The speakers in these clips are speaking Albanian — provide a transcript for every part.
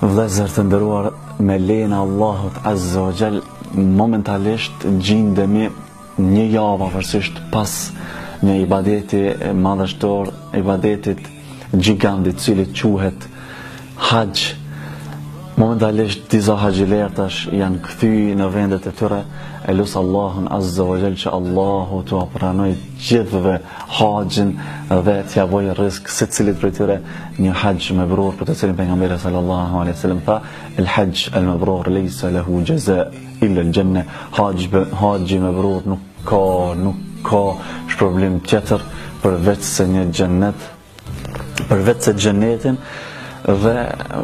Vëllezër të nderuar, me lejen e Allahut Azza wa Jall, momentalisht gjendemi një javë afërsisht pas një ibadeti madhështor, ibadetit gjigant i cili quhet Hax. Momentalisht disa haxhilertash janë kthy në vendet e tyre. E lusë Allahun Azza wa Jall që Allahu t'u pranoj gjithëve haxhin dhe t'ja bojë rrezik secilit prej tyre një haxh mabrur, për të cilin pejgamberi sallallahu alaihi wasallam tha: "El haxh al mabrur laysa lahu jazaa illa al janna." Haxhi mabrur nuk ka shpërblim tjetër përveç se një xhennet, përveç se xhennetin. Dhe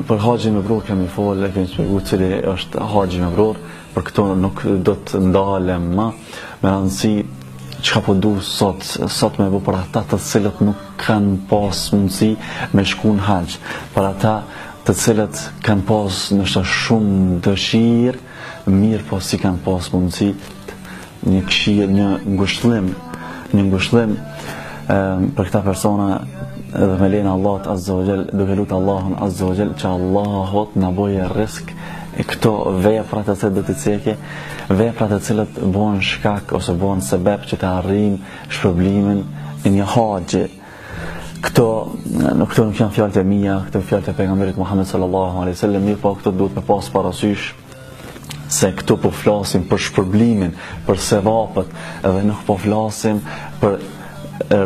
për haxhin mabrur kemi folë, kemi shpjeguar cili është haxhi mabrur. Për këto nuk do të ndalem më. Me rëndësi, çka po du sot me bu për ata të cilët nuk kanë pas mundësi me shku në haxh, për ata të cilët kanë pas nështë shumë dëshirë, mirë po si kanë pas mundësi, një këshillë, një ngushëllim për këta persona. Edhe me lejen e Allahut Azza wa Jall, duke lutur Allahun Azza wa Jall që Allahut na bojë rrezik e këto vepra të cilat do t'i cekë, vepra të cilat bëhen shkak ose bëhen sebeb që të arrijmë shpërblimin e një haxhi. Këto nuk janë fjalët e mia, këto janë fjalët e pejgamberit Muhammed sallallahu alaihi wasallam, mirë po këto duhet me pas parasysh se këtu po flasim për shpërblimin, për sevapët, edhe nuk po flasim për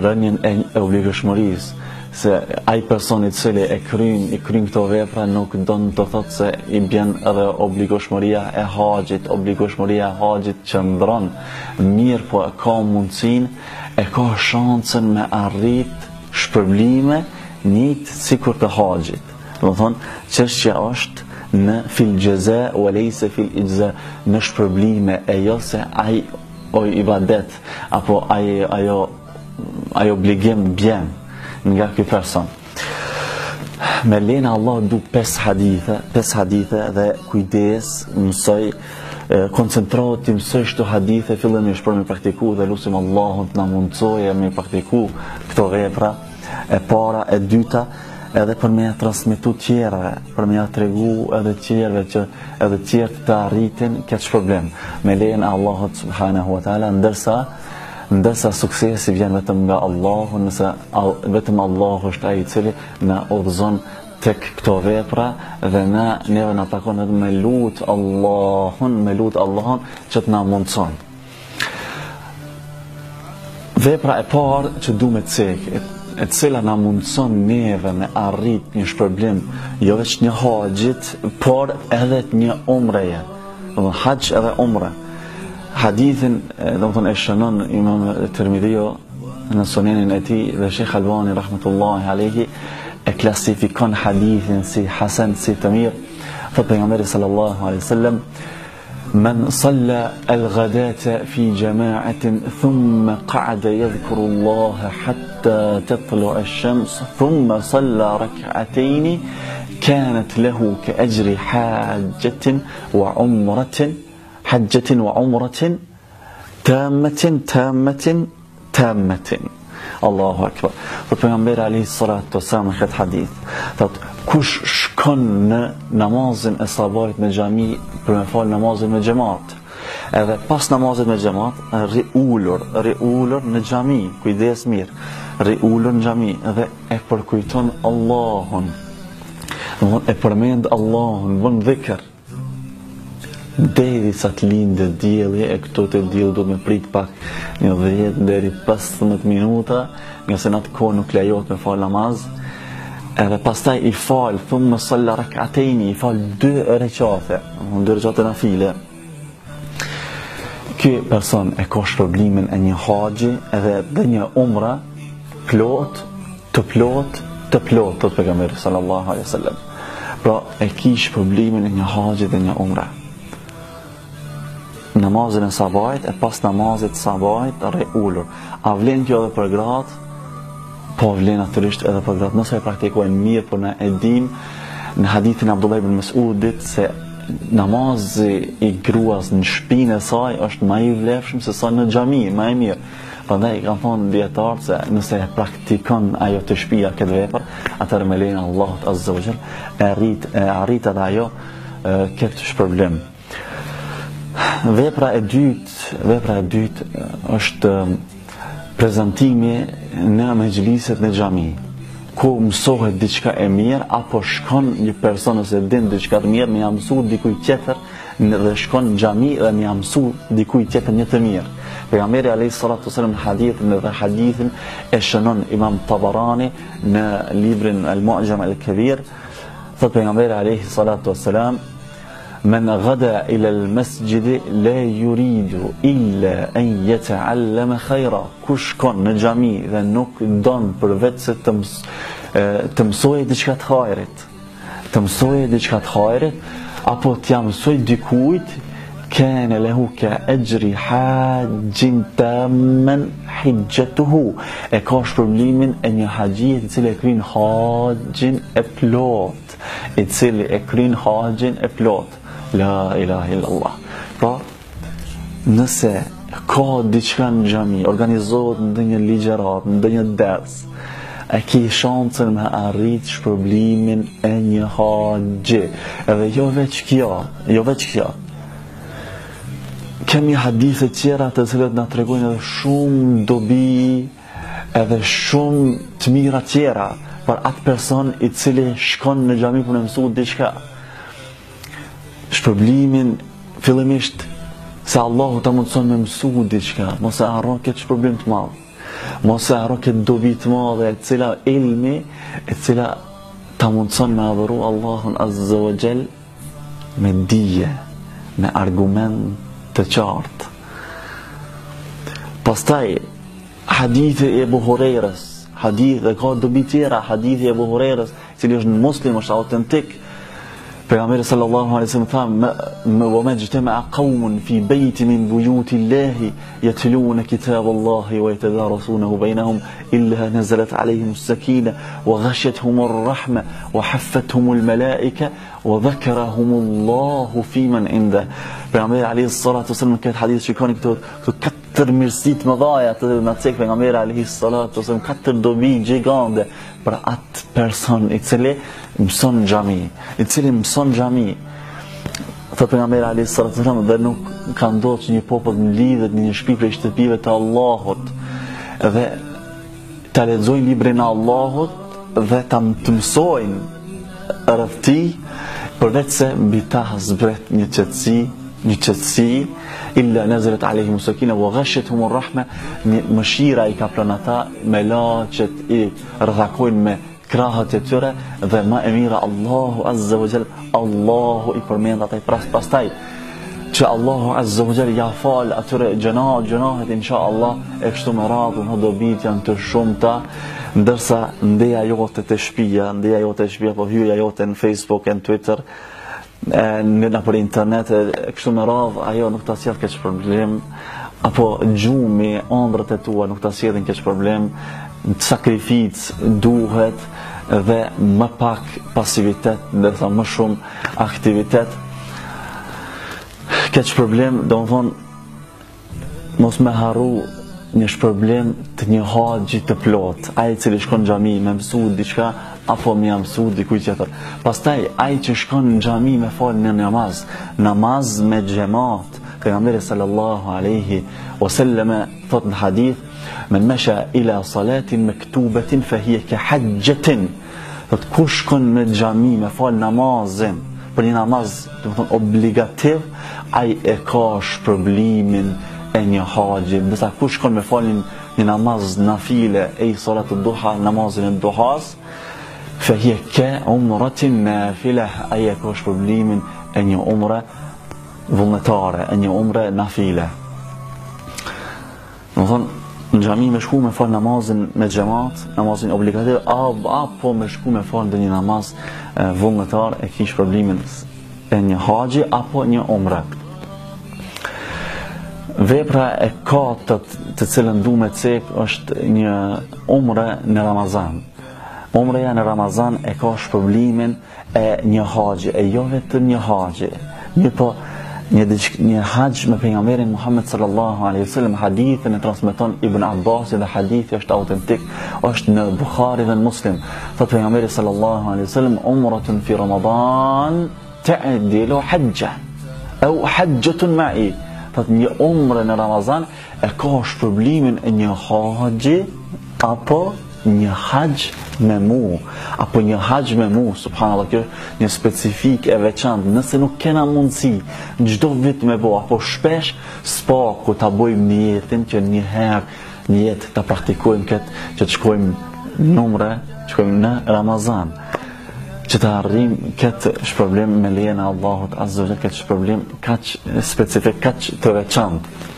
rënien e obligueshmërisë. Se ai person i cili i kryen këto vepra nuk don të thotë se i bjen edhe obligueshmëria e haxhit. Obligueshmëria e haxhit qëndron, mirë po ka mundësinë, e ka shansën me arrit shpërblime njëjtë sikur të haxhit. Do të thonë, çështja është në fil jaza wa laysa fil ijza, në shpërblime e jo se ai ibadet apo ai obligim bjen nga ky person. Me lejen e Allahut du 5 hadithe dhe kujdes, mësoj, koncentrohet të mësoj këto hadithe fillimisht për me praktiku dhe lutim Allahun të na mundsojë me praktiku këto vepra. E para, e dyta, edhe për me transmetu tjerëve, për me ja tregu edhe tjerëve që edhe tjerë të arritin këtë problem. Me lejen e Allahut subhanahu wa taala, ndërsa suksesi vjen vetëm nga Allahu, nëse vetëm Allahu është ai i cili na udhëzon tek këto vepra dhe neve na takon edhe me lut Allahun që të na mundson. Vepra e parë që du me cekë, e cila na mundson neve me arrit një shpërblim, jo veç një haxhit, por edhe një umreje. Haxh edhe umre. Hadithin, do të thonë, e shënon Imam Tirmidhiu në sunenin e tij dhe Sheikh Albani rahmetullahi alayhi e klasifikon hadithin si hasan, si të mirë. Thot pejgamberi sallallahu alaihi wasallam: "Man salla al-ghadata fi jama'atin thumma qa'ada yadhkuru Allah hatta tatlu'a ash-shams thumma salla rak'atayn kanat lahu ka'ajri hajjatin wa umratin tammatin." Allahu akbar. Thot pejgamberi alayhi salatu wasallam në këtë hadith, thot kush shkon në namazin e sabahit me xhami për me fal namazin me xhamat, edhe pas namazit me xhamat rri ulur në xhami, kujdes mirë, rri ulur në xhami dhe e përkujton Allahun, e përmend Allahun, bën dhikr deri sa të lindë dielli. E këto të diell do me prit pak një 10 deri 15 minuta, nga se në atë kohë nuk lejohet me fal namaz. Edhe pastaj i fal, thumma salla rak'atayn, i fal 2 rekate nafile. Ky person e ka shpërblimin e një haxhi edhe dhe një umra të plot, thot pejgamberi sallallahu alaihi wasallam. Pra e ki shpërblimin e një haxhi dhe një umra. Namazin e sabahit, e pas namazit sabahit rri ulur. A vlen kjo edhe për gratë? Po vlen natyrisht edhe për gratë, nëse e praktikojnë mirë, por ne e dim në hadithin e Abdullah ibn Mas'udit se namazi i gruas në shtëpinë e saj është më i vlefshëm se sa në xhami, më e mirë. Prandaj kanë thonë dietarët se nëse e praktikon ajo të shtëpia këtë vepër, atëherë me lejen e Allahut Azza wa Jall arrit edhe ajo këtë shpërblim. Vepra e dytë është prezantimi në mexhliset në xhami, ku mësohet diçka e mirë apo shkon një person ose din diçka të mirë, më ia mësu dikujt tjetër dhe shkon në xhami dhe më ia mësu dikujt tjetër një të mirë. Pejgamberi alayhis salatu wasallam në hadithin e shënon Imam Tabarani në librin Al-Mu'jam Al-Kabir, thot pejgamberi alayhis salatu wasallam: "Men ghada ila al-masjid la yuridu illa an yata'allama khayra." Kush shkon në xhami dhe nuk don përveç se të mësojë diçka të hajrit, apo t'ia mësoj dikujt, kana lahu ka ajri hajjin tamman hijjatuhu, e ka shpërblimin e një haxhit i cili e kryen haxhin e plot, La ilaha illallah. Pra, nëse ka diçka në xhami, organizohet ndonjë ligjërat, ndonjë ders, e ke shansën me arrit shpërblimin e një haxhi. Edhe jo veç kjo. Kemi hadithe tjera të cilat na tregojnë edhe shumë dobi, edhe shumë të mira tjera për atë person i cili shkon në xhami për të mësuar diçka. Shpërblimin fillimisht se Allahu ta mundson me mësu diçka, mos e harro këtë shpërblim të madh, mos e harro këtë dobi të madhe e cila ilmi, e cila ta mundson me adhuru Allahun Azza wa Jall me dije, me argument të qartë. Pastaj hadithi e Ebu Hurajrës, dhe ka dobi tjera, hadithi e Ebu Hurajrës, i cili është në Muslim, është autentik. Pejgamberi sallallahu alaihi wasallam tha: "Wa majtama'a qawmun fi baytin min buyuti Allahi yatluna kitab Allahi wa yatadarasunahu bainahum illa nazalat alayhim as-sakina wa ghashiyatuhum ar-rahma wa haffathum al-malaika wa dhakarahum Allahu fi man inda." Pejgamberi alayhi salatu wasallam këtë hadith shikoni këto katër mirësi të mëdha të na cek pejgamberi alayhi salatu wasallam, katër dobi gjigande për atë person i cili mëson xhami. Thot pejgamberi alayhis salatu wasallam, dhe nuk ka ndodhur që një popull në lidhet në një shtëpi prej shtëpive të Allahut dhe ta lexojnë librin e Allahut dhe ta mësojnë rreth tij, përveç se mbi ta zbret një qetësi, illa nazalat alayhim sakina wa ghashiyatuhum ar-rahma, mëshira i ka pranë ata, me laqet i rrethakojnë me krahët e tyre, dhe më e mira Allahu Azza wa Jall, Allahu i përmend ata pastaj që Allahu Azza wa Jall ja fal atyre gjunahet inshallah, e kështu me radhë, në dobit janë të shumta, ndërsa ndeja jote të shtëpia, po hyrja jote në Facebook, në Twitter, në për internet, kështu me radhë, ajo nuk ta sjell keq problem, apo gjumi, ëndrrat e tua nuk ta sjellin keq problem. Sakrificë duhet dhe më pak pasivitet, ndërsa më shumë aktivitet. Keq problem, do më thonë, mos me harru një shpërblim të një haxhi të plot, ai cili shkon në xhami me mësu diçka apo me mësu dikujt tjetër. Pastaj ai që shkon në xhami me fal në namaz me xhamat. Pejgamberi sallallahu alaihi wasallam thot në hadith: "Men masha ila salatin maktubatin fa hiya ka hajjatin." Thot kush shkon në xhami me fal namazin, për një namaz, do të thonë obligativ, ai e ka shpërblimin e një haxhi. Ndërsa kush shkon me falin një namaz nafile, e salatul duha, namazin e duhas, fa hiya ka umratin nafila, ai e ka shpërblimin e një umre vullnetare, e një umre nafile. Do të thonë në xhami me shku me fal namazin me xhamat, namazin obligativ, apo me shku me fal ndonjë namaz vullnetar, e kish shpërblimin e një haxhi apo një umre. Vepra e katërt të cilën du me cek është një umre në Ramazan. Umreja në Ramazan e ka shpërblimin e një haxhi, e jo vetëm një haxhi. Një haqë me pejgamberin Muhammed sallallahu alaihi wasallam, hadithin e transmeton Ibn Abbas dhe hadithi është autentik, është në Bukhari dhe në Muslim. Thot pejgamberi sallallahu alaihi wasallam, umratun fi Ramadan ta'dilu hajja au hajjatun ma'i. Thot një umre në Ramazan e ka shpërblimin e një haxhi apo një haqë me mu, apo një haqë me mu, subhanallah, kjo një specifik e veçantë. Nëse nuk kena mundësi në çdo vit me bo, apo shpesh, s'pa ku ta bojmë një jetin që një herë një jetë ta praktikojmë këtë, që të shkojmë numre, që shkojmë në Ramazan, që të arrim këtë shpërblim me lejen e Allahut azza wa jalla, këtë shpërblim kaq specifik, kaq të veçantë.